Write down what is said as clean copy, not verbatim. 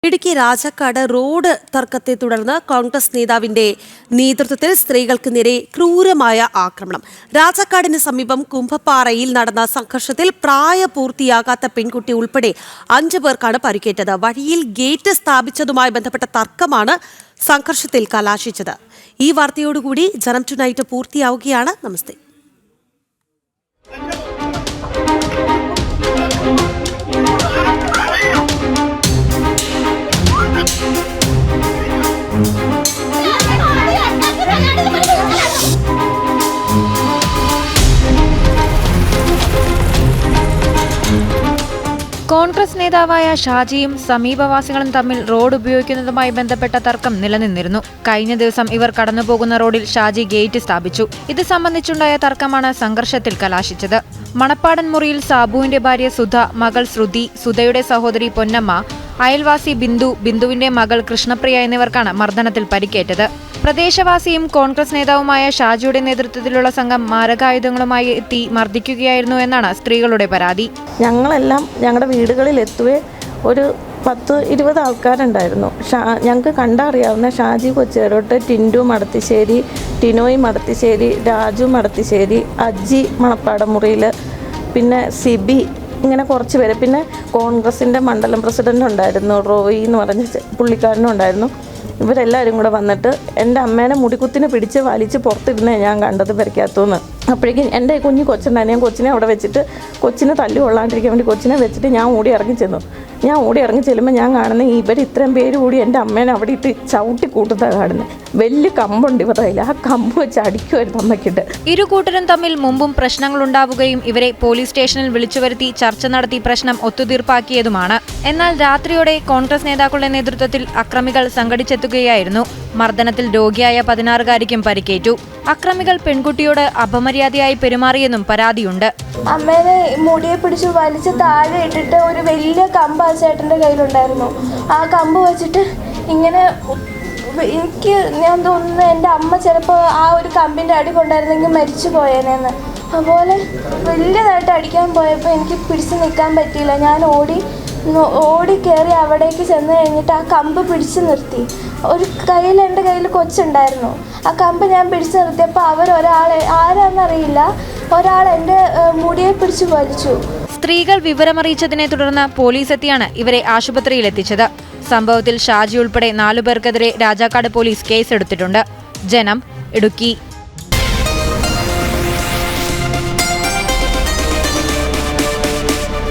Idukki Rajakkad road തർക്കത്തെ തുടർന്ന് കോൺഗ്രസ് നേതാവിന്റെ നേതൃത്വത്തിൽ സ്ത്രീകൾക്ക് നേരെ ക്രൂരമായ ആക്രമണം. രാജാക്കാടിന് സമീപം കുംഭപ്പാറയിൽ നടന്ന സംഘർഷത്തിൽ പ്രായപൂർത്തിയാകാത്ത പെൺകുട്ടി ഉൾപ്പെടെ 5 പേർക്കാണ് പരിക്കേറ്റത്. വഴിയിൽ ഗേറ്റ് സ്ഥാപിച്ചതുമായി ബന്ധപ്പെട്ട തർക്കമാണ് സംഘർഷത്തിൽ കലാശിച്ചത്. ഈ വാർത്തയോടുകൂടി ജനം ടു പൂർത്തിയാവുകയാണ്. നമസ്തേ. കോൺഗ്രസ് നേതാവായ ഷാജിയും സമീപവാസികളും തമ്മിൽ റോഡ് ഉപയോഗിക്കുന്നതുമായി ബന്ധപ്പെട്ട തർക്കം നിലനിന്നിരുന്നു. കഴിഞ്ഞ ദിവസം ഇവർ കടന്നുപോകുന്ന റോഡിൽ ഷാജി ഗേറ്റ് സ്ഥാപിച്ചു. ഇത് സംബന്ധിച്ചുണ്ടായ തർക്കമാണ് സംഘർഷത്തിൽ കലാശിച്ചത്. മണപ്പാടൻ മുറിയിൽ സാബുവിന്റെ ഭാര്യ സുധ, മകൾ ശ്രുതി, സുധയുടെ സഹോദരി പൊന്നമ്മ, അയൽവാസി ബിന്ദു, ബിന്ദുവിന്റെ മകൾ കൃഷ്ണപ്രിയ എന്നിവർക്കാണ് മർദ്ദനത്തിൽ പരിക്കേറ്റത്. പ്രദേശവാസിയും കോൺഗ്രസ് നേതാവുമായ ഷാജിയുടെ നേതൃത്വത്തിലുള്ള സംഘം മാരകായുധങ്ങളുമായി എത്തി മർദ്ദിക്കുകയായിരുന്നു എന്നാണ് സ്ത്രീകളുടെ പരാതി. ഞങ്ങളെല്ലാം ഞങ്ങളുടെ വീടുകളിൽ എത്തുവേ ഒരു 10-20 ആൾക്കാരുണ്ടായിരുന്നു. ഞങ്ങൾക്ക് കണ്ടറിയാവുന്ന ഷാജി കൊച്ചേരോട്ട്, ടിൻഡു മടത്തിശ്ശേരി, ടിനോയ് മടത്തിശ്ശേരി, രാജു മടത്തിശ്ശേരി, അജ്ജി മണപ്പാടമുറിയിൽ, പിന്നെ സിബി, ഇങ്ങനെ കുറച്ച് പേര്. പിന്നെ കോൺഗ്രസിൻ്റെ മണ്ഡലം പ്രസിഡൻ്റ് ഉണ്ടായിരുന്നു, റോയി എന്ന് പറഞ്ഞ പുള്ളിക്കാരനും ഉണ്ടായിരുന്നു. ഇവരെല്ലാവരും കൂടെ വന്നിട്ട് എൻ്റെ അമ്മേനെ മുടിക്കുത്തിന് പിടിച്ച് വലിച്ച് പുറത്തിരുന്നേ ഞാൻ കണ്ടത് പെരക്കകത്തുനിന്ന്. അപ്പോഴേക്കും എൻ്റെ കുഞ്ഞ് കൊച്ചുണ്ടായിരുന്നു. ഞാൻ കൊച്ചിനെ അവിടെ വെച്ചിട്ട് കൊച്ചിനെ തല്ലി കൊള്ളാണ്ടിരിക്കാൻ വേണ്ടി കൊച്ചിനെ വെച്ചിട്ട് ഞാൻ ഓടി ഇറങ്ങി ചെന്നു. ചെല്ലുമ്പോൾ ഞാൻ കാണുന്ന ഇവർ ഇത്രയും പേര് കൂടി എൻ്റെ അമ്മേനെ അവിടെ ഇട്ട് ചവിട്ടി കൂട്ടത്താണ് കാണുന്നത്. വലിയ കമ്പുണ്ട് ഇവരുടെ കയ്യിൽ. ആ കമ്പ് വെച്ച് അടിക്കുമായിരുന്നു അമ്മയ്ക്കിട്ട്. ഇരു കൂട്ടരും തമ്മിൽ മുമ്പും പ്രശ്നങ്ങളുണ്ടാവുകയും ഇവരെ പോലീസ് സ്റ്റേഷനിൽ വിളിച്ചുവരുത്തി ചർച്ച നടത്തി പ്രശ്നം ഒത്തുതീർപ്പാക്കിയതുമാണ്. എന്നാൽ രാത്രിയോടെ കോൺഗ്രസ് നേതാക്കളുടെ നേതൃത്വത്തിൽ അക്രമികൾ സംഘടിച്ചെത്തുകയായിരുന്നു. മർദ്ദനത്തിൽ രോഗിയായ 16-കാരിക്കും പരിക്കേറ്റു. അക്രമികൾ പെൺകുട്ടിയോട് അപമര്യാദയായി പെരുമാറിയെന്നും പരാതിയുണ്ട്. അമ്മേനെ മുടിയെ പിടിച്ച് വലിച്ച് താഴെ ഇട്ടിട്ട് ഒരു വലിയ കമ്പ് ആ ചേട്ടൻ്റെ കയ്യിലുണ്ടായിരുന്നു. ആ കമ്പ് വെച്ചിട്ട് ഇങ്ങനെ ഞാൻ തോന്നുന്നു എൻ്റെ അമ്മ ചിലപ്പോൾ ആ ഒരു കമ്പിൻ്റെ അടി കൊണ്ടായിരുന്നെങ്കിൽ മരിച്ചു പോയേനെന്ന്. അതുപോലെ വലിയതായിട്ട് അടിക്കാൻ പോയപ്പോൾ എനിക്ക് പിടിച്ച് നിൽക്കാൻ പറ്റിയില്ല. ഞാൻ ഓടി കയറി അവിടേക്ക് ചെന്ന് കഴിഞ്ഞിട്ട് ആ കമ്പ് പിടിച്ച് നിർത്തി. എൻ്റെ കയ്യിൽ കൊച്ചുണ്ടായിരുന്നു. ആ കമ്പ് ഞാൻ പിടിച്ച് നിർത്തിയപ്പോൾ ആരാന്നറിയില്ല, ഒരാൾ എൻ്റെ മുടിയെ പിടിച്ച് വലിച്ചു. സ്ത്രീകൾ വിവരമറിയിച്ചതിനെ തുടർന്ന് പോലീസ് എത്തിയാണ് ഇവരെ ആശുപത്രിയിൽ എത്തിച്ചത്. സംഭവത്തിൽ ഷാജി ഉൾപ്പെടെ 4 പേർക്കെതിരെ രാജാക്കാട് പോലീസ് കേസെടുത്തിട്ടുണ്ട്. ജനം, ഇടുക്കി.